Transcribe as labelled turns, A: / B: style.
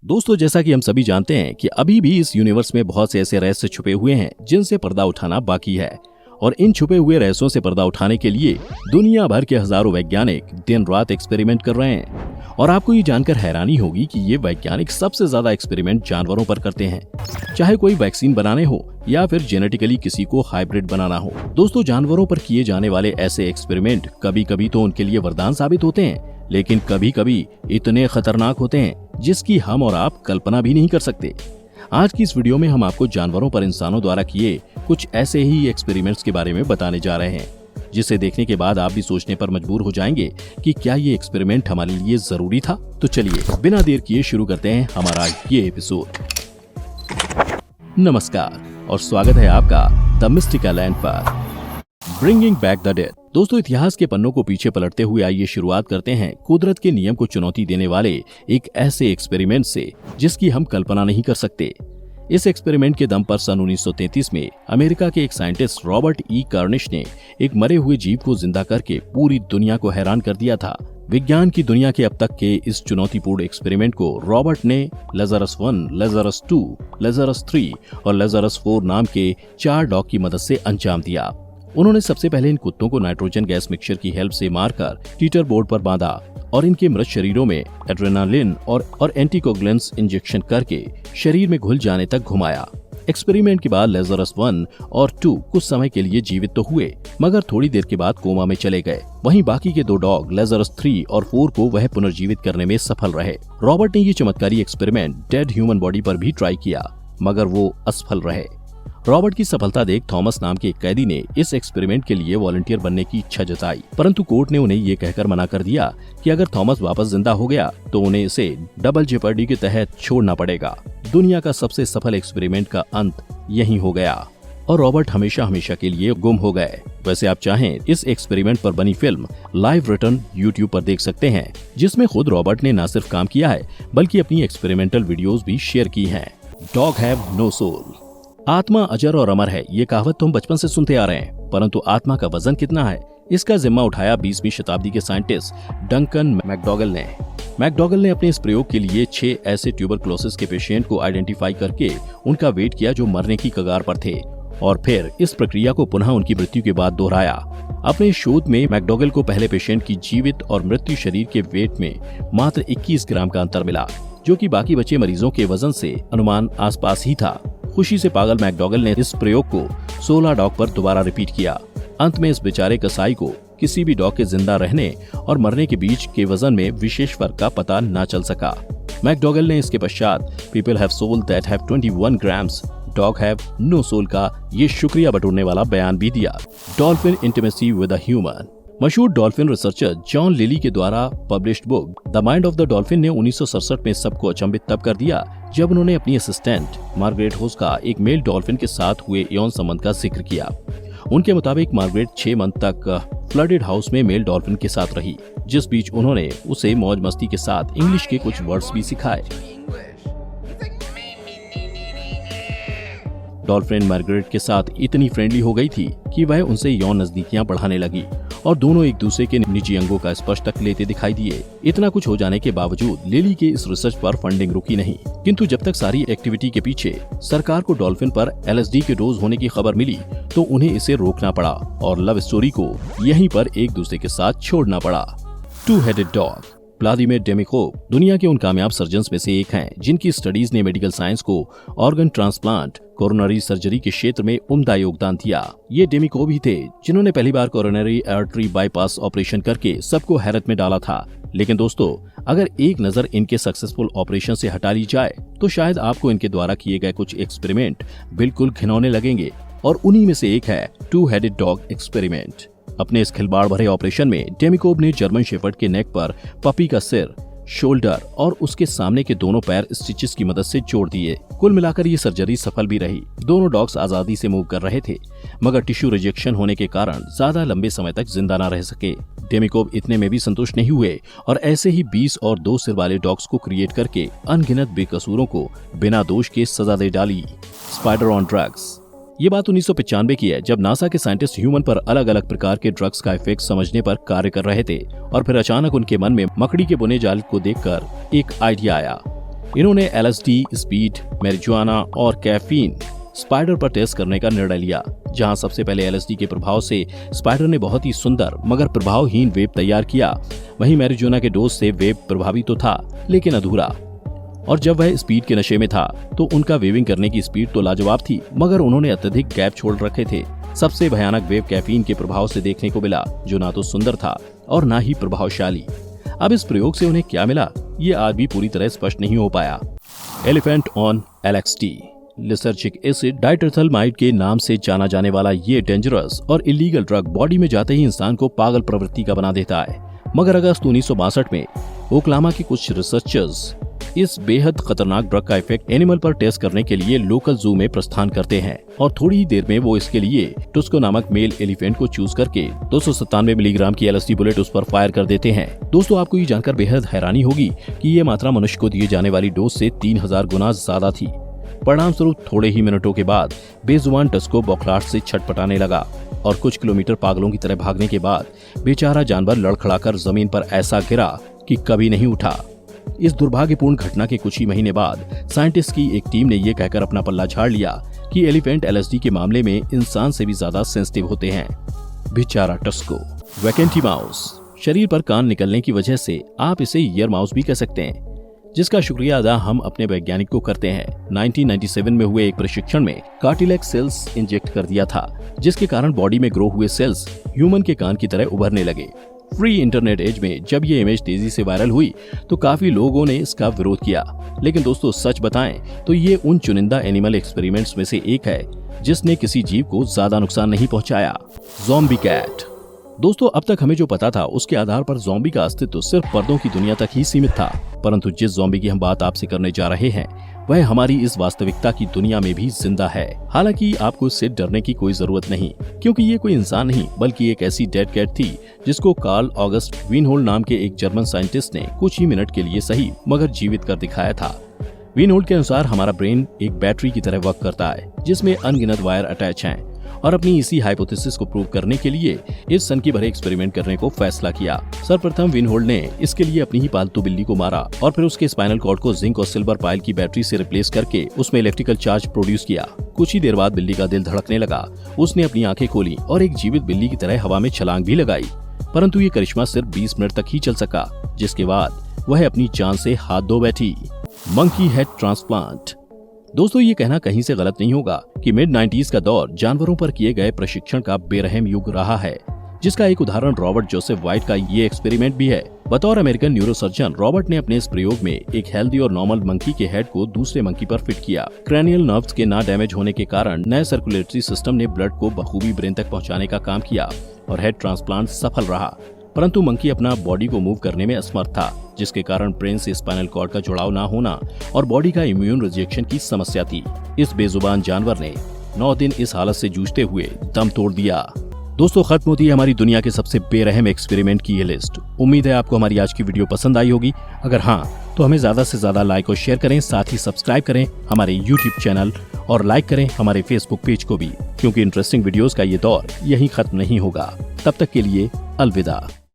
A: दोस्तों, जैसा कि हम सभी जानते हैं कि अभी भी इस यूनिवर्स में बहुत से ऐसे रहस्य छुपे हुए हैं जिनसे पर्दा उठाना बाकी है। और इन छुपे हुए रहस्यों से पर्दा उठाने के लिए दुनिया भर के हजारों वैज्ञानिक दिन रात एक्सपेरिमेंट कर रहे हैं। और आपको ये जानकर हैरानी होगी कि ये वैज्ञानिक सबसे ज्यादा एक्सपेरिमेंट जानवरों पर करते हैं, चाहे कोई वैक्सीन बनाने हो या फिर जेनेटिकली किसी को हाइब्रिड बनाना हो। दोस्तों, जानवरों पर किए जाने वाले ऐसे एक्सपेरिमेंट कभी कभी तो उनके लिए वरदान साबित होते हैं, लेकिन कभी कभी इतने खतरनाक होते हैं जिसकी हम और आप कल्पना भी नहीं कर सकते। आज की इस वीडियो में हम आपको जानवरों पर इंसानों द्वारा किए कुछ ऐसे ही एक्सपेरिमेंट्स के बारे में बताने जा रहे हैं, जिसे देखने के बाद आप भी सोचने पर मजबूर हो जाएंगे कि क्या ये एक्सपेरिमेंट हमारे लिए जरूरी था। तो चलिए बिना देर किए शुरू करते हैं हमारा ये एपिसोड। नमस्कार और स्वागत है आपका द मिस्टिकल लैंड पर ब्रिंगिंग बैक द डेड। दोस्तों, इतिहास के पन्नों को पीछे पलटते हुए आइए शुरुआत करते हैं कुदरत के नियम को चुनौती देने वाले एक ऐसे एक्सपेरिमेंट से जिसकी हम कल्पना नहीं कर सकते। इस एक्सपेरिमेंट के दम पर सन 1933 में अमेरिका के एक साइंटिस्ट रॉबर्ट ई कार्निश ने एक मरे हुए जीव को जिंदा करके पूरी दुनिया को हैरान कर दिया था। विज्ञान की दुनिया के अब तक के इस चुनौतीपूर्ण एक्सपेरिमेंट को रॉबर्ट ने लेज़रस 1, लेज़रस 2, लेज़रस 3 और लेज़रस 4 नाम के 4 डॉग की मदद से अंजाम दिया। उन्होंने सबसे पहले इन कुत्तों को नाइट्रोजन गैस मिक्सचर की हेल्प से मारकर टीटर बोर्ड पर बांधा और इनके मृत शरीरों में एड्रेनालिन और एंटीकोगुलेंट्स इंजेक्शन करके शरीर में घुल जाने तक घुमाया। एक्सपेरिमेंट के बाद लेज़रस 1 और 2 कुछ समय के लिए जीवित तो हुए, मगर थोड़ी देर के बाद कोमा में चले गए। वहीं बाकी के 2 डॉग लेज़रस 3 और 4 को वह पुनर्जीवित करने में सफल रहे। रॉबर्ट ने ये चमत्कारी एक्सपेरिमेंट डेड ह्यूमन बॉडी पर भी ट्राई किया, मगर वो असफल रहे। रॉबर्ट की सफलता देख थॉमस नाम के एक कैदी ने इस एक्सपेरिमेंट के लिए वॉलंटियर बनने की इच्छा जताई, परंतु कोर्ट ने उन्हें ये कहकर मना कर दिया कि अगर थॉमस वापस जिंदा हो गया तो उन्हें इसे डबल जेपर्डी के तहत छोड़ना पड़ेगा। दुनिया का सबसे सफल एक्सपेरिमेंट का अंत यहीं हो गया और रॉबर्ट हमेशा हमेशा के लिए गुम हो गए। वैसे आप चाहें इस एक्सपेरिमेंट पर बनी फिल्म लाइव रिटर्न यूट्यूब पर देख सकते हैं, जिसमें खुद रॉबर्ट ने न सिर्फ काम किया है बल्कि अपनी एक्सपेरिमेंटल वीडियोज भी शेयर की है। Dog have no soul. आत्मा अजर और अमर है, ये कहावत तो हम बचपन से सुनते आ रहे हैं, परंतु आत्मा का वजन कितना है, इसका जिम्मा उठाया 20वीं शताब्दी के साइंटिस्ट डंकन मैकडॉगल ने। मैकडॉगल ने अपने इस प्रयोग के लिए 6 ऐसे ट्यूबरक्लोसिस के पेशेंट को आइडेंटिफाई करके उनका वेट किया जो मरने की कगार पर थे, और फिर इस प्रक्रिया को पुनः उनकी मृत्यु के बाद दोहराया। अपने शोध में मैकडॉगल को पहले पेशेंट की जीवित और मृत्यु शरीर के वेट में मात्र 21 ग्राम का अंतर मिला, जो कि बाकी बचे मरीजों के वजन से अनुमान आसपास ही था। खुशी से पागल मैकडॉगल ने इस प्रयोग को 16 डॉग पर दोबारा रिपीट किया। अंत में इस बेचारे कसाई को किसी भी डॉग के जिंदा रहने और मरने के बीच के वजन में विशेष फर्क का पता न चल सका। मैकडॉगल ने इसके पश्चात people have soul that have 21 grams, dog have no soul का ये शुक्रिया बटोरने वाला बयान भी दिया। Dolphin intimacy with a human. मशहूर डॉल्फिन रिसर्चर जॉन लिली के द्वारा published book the mind of the dolphin ने 1967 में सबको अचंभित तब कर दिया जब उन्होंने अपनी असिस्टेंट मार्गरेट होस का एक मेल डॉल्फिन के साथ हुए यौन संबंध का जिक्र किया। उनके मुताबिक मार्गरेट 6 मंथ तक फ्लडेड हाउस में मेल डॉल्फिन के साथ रही, जिस बीच उन्होंने उसे मौज मस्ती के साथ इंग्लिश के कुछ वर्ड्स भी सिखाए। डॉल्फिन मार्गरेट के साथ इतनी फ्रेंडली हो गई थी कि वह उनसे यौन नजदीकियां बढ़ाने लगी और दोनों एक दूसरे के निजी अंगों का स्पर्श तक लेते दिखाई दिए। इतना कुछ हो जाने के बावजूद लिली के इस रिसर्च पर फंडिंग रुकी नहीं, किंतु जब तक सारी एक्टिविटी के पीछे सरकार को डॉल्फिन पर LSD के डोज होने की खबर मिली तो उन्हें इसे रोकना पड़ा और लव स्टोरी को यहीं पर एक दूसरे के साथ छोड़ना पड़ा। Two headed dog. व्लादिमीर डेमिकोव दुनिया के उन कामयाब सर्जन्स में से एक हैं जिनकी स्टडीज ने मेडिकल साइंस को ऑर्गन ट्रांसप्लांट, कोरोनरी सर्जरी के क्षेत्र में उम्दा योगदान दिया। ये डेमिकोव ही थे जिन्होंने पहली बार कोरोनरी आर्टरी बाईपास ऑपरेशन करके सबको हैरत में डाला था। लेकिन दोस्तों, अगर एक नजर इनके सक्सेसफुल ऑपरेशन से हटा ली जाए तो शायद आपको इनके द्वारा किए गए कुछ एक्सपेरिमेंट बिल्कुल घिनौने लगेंगे, और उन्हीं में से एक है टू हेडेड डॉग एक्सपेरिमेंट। अपने इस खिलवाड़ भरे ऑपरेशन में डेमिकोव ने जर्मन शेफर्ड के नेक पर पपी का सिर, शोल्डर और उसके सामने के दोनों पैर स्टिचेस की मदद से जोड़ दिए। कुल मिलाकर ये सर्जरी सफल भी रही। दोनों डॉग्स आजादी से मूव कर रहे थे, मगर टिश्यू रिजेक्शन होने के कारण ज्यादा लंबे समय तक जिंदा न रह सके। डेमिकोव इतने में भी संतुष्ट नहीं हुए और ऐसे ही 20 और 2 सिर वाले डॉग्स को क्रिएट करके अनगिनत बेकसूरों को बिना दोष के सजा दे डाली। Spider on drugs. ये बात 1995 की है, जब नासा के साइंटिस्ट ह्यूमन पर अलग अलग प्रकार के ड्रग्स का इफेक्ट समझने पर कार्य कर रहे थे और फिर अचानक उनके मन में मकड़ी के बुने जाल को देखकर एक आइडिया आया। इन्होंने LSD, स्पीड, मैरिजुआना और कैफीन स्पाइडर पर टेस्ट करने का निर्णय लिया। जहां सबसे पहले LSD के प्रभाव से स्पाइडर ने बहुत ही सुंदर मगर प्रभावहीन वेब तैयार किया, वहीं मैरिजुआना के डोज से वेब प्रभावी तो था लेकिन अधूरा। और जब वह स्पीड के नशे में था तो उनका वेविंग करने की स्पीड तो लाजवाब थी, मगर उन्होंने अत्यधिक गैप छोड़ रखे थे। सबसे भयानक वेव कैफीन के प्रभाव से देखने को मिला, जो ना तो सुंदर था और ना ही प्रभावशाली। अब इस प्रयोग से उन्हें क्या मिला, ये आज भी पूरी तरह स्पष्ट नहीं हो पाया। Elephant on LSD lysergic acid diethylamide के नाम से जाना जाने वाला ये डेंजरस और इलीगल ड्रग बॉडी में जाते ही इंसान को पागल प्रवृत्ति का बना देता है। मगर अगस्त 1962 में ओक्लामा के कुछ रिसर्चर्स इस बेहद खतरनाक ड्रग का इफेक्ट एनिमल पर टेस्ट करने के लिए लोकल जू में प्रस्थान करते हैं और थोड़ी ही देर में वो इसके लिए टुस्को नामक मेल एलिफेंट को चूज करके 297 मिलीग्राम की LSD बुलेट उस पर फायर कर देते हैं। दोस्तों, आपको ये जानकर बेहद हैरानी होगी कि ये मात्रा मनुष्य को दिए जाने वाली डोज से 3000 गुना ज्यादा थी। परिणाम स्वरूप थोड़े ही मिनटों के बाद बेजुबान टस्को बौखलाहट से छटपटाने लगा और कुछ किलोमीटर पागलों की तरह भागने के बाद बेचारा जानवर लड़खड़ाकर जमीन पर ऐसा गिरा कि कभी नहीं उठा। इस दुर्भाग्यपूर्ण घटना के कुछ ही महीने बाद साइंटिस्ट की एक टीम ने यह कहकर अपना पल्ला झाड़ लिया कि एलिफेंट LSD के मामले में इंसान से भी ज्यादा सेंसिटिव होते हैं। बेचारा टस्को। वैकेंटी माउस, शरीर पर कान निकलने की वजह से आप इसे ईयर माउस भी कह सकते हैं, जिसका शुक्रिया अदा हम अपने वैज्ञानिक को करते हैं। 1997 में हुए एक प्रशिक्षण में कार्टिलेज सेल्स इंजेक्ट कर दिया था, जिसके कारण बॉडी में ग्रो हुए सेल्स ह्यूमन के कान की तरह उभरने लगे। फ्री इंटरनेट एज में जब ये इमेज तेजी से वायरल हुई तो काफी लोगों ने इसका विरोध किया, लेकिन दोस्तों सच बताएं तो ये उन चुनिंदा एनिमल एक्सपेरिमेंट्स में से एक है जिसने किसी जीव को ज्यादा नुकसान नहीं पहुंचाया। Zombie cat. दोस्तों, अब तक हमें जो पता था उसके आधार पर ज़ॉम्बी का अस्तित्व सिर्फ पर्दों की दुनिया तक ही सीमित था, परंतु जिस ज़ॉम्बी की हम बात आपसे करने जा रहे हैं वह हमारी इस वास्तविकता की दुनिया में भी जिंदा है। हालांकि आपको इससे डरने की कोई जरूरत नहीं, क्योंकि ये कोई इंसान नहीं बल्कि एक ऐसी डेड कैट थी जिसको कार्ल ऑगस्ट वीनहोल्ड नाम के एक जर्मन साइंटिस्ट ने कुछ ही मिनट के लिए सही मगर जीवित कर दिखाया था। वीनहोल्ड के अनुसार हमारा ब्रेन एक बैटरी की तरह वर्क करता है जिसमें अनगिनत वायर अटैच हैं, और अपनी इसी हाइपोथेसिस को प्रूव करने के लिए इस सनकी भरे एक्सपेरिमेंट करने को फैसला किया। सर्वप्रथम वीनहोल्ड ने इसके लिए अपनी ही पालतू बिल्ली को मारा और फिर उसके स्पाइनल कॉर्ड को जिंक और सिल्वर पाइल की बैटरी से रिप्लेस करके उसमें इलेक्ट्रिकल चार्ज प्रोड्यूस किया। कुछ ही देर बाद बिल्ली का दिल धड़कने लगा। उसने अपनी आंखें खोली और एक जीवित बिल्ली की तरह हवा में छलांग भी लगाई, परंतु ये करिश्मा सिर्फ 20 मिनट तक ही चल सका, जिसके बाद वह अपनी जान से हाथ धो बैठी। Monkey head transplant. दोस्तों, ये कहना कहीं से गलत नहीं होगा कि मिड 90s का दौर जानवरों पर किए गए प्रशिक्षण का बेरहम युग रहा है, जिसका एक उदाहरण रॉबर्ट जोसेफ वाइट का ये एक्सपेरिमेंट भी है। बतौर अमेरिकन न्यूरोसर्जन रॉबर्ट ने अपने इस प्रयोग में एक हेल्दी और नॉर्मल मंकी के हेड को दूसरे मंकी पर फिट किया। क्रैनियल नर्व्स के ना डैमेज होने के कारण नए सर्कुलेटरी सिस्टम ने ब्लड को बखूबी ब्रेन तक पहुंचाने का काम किया और हेड ट्रांसप्लांट सफल रहा, परंतु मंकी अपना बॉडी को मूव करने में असमर्थ था, जिसके कारण ब्रेन से स्पाइनल कॉर्ड का जुड़ाव ना होना और बॉडी का इम्यून रिजेक्शन की समस्या थी। इस बेजुबान जानवर ने 9 दिन इस हालत से जूझते हुए दम तोड़ दिया। दोस्तों, खत्म होती है हमारी दुनिया के सबसे बेरहम एक्सपेरिमेंट की ये लिस्ट। उम्मीद है आपको हमारी आज की वीडियो पसंद आई होगी। अगर हाँ तो हमें ज्यादा से ज्यादा लाइक और शेयर करें, साथ ही सब्सक्राइब करें हमारे YouTube चैनल और लाइक करें हमारे Facebook पेज को भी, क्योंकि इंटरेस्टिंग वीडियोस का ये दौर यहीं खत्म नहीं होगा। तब तक के लिए अलविदा।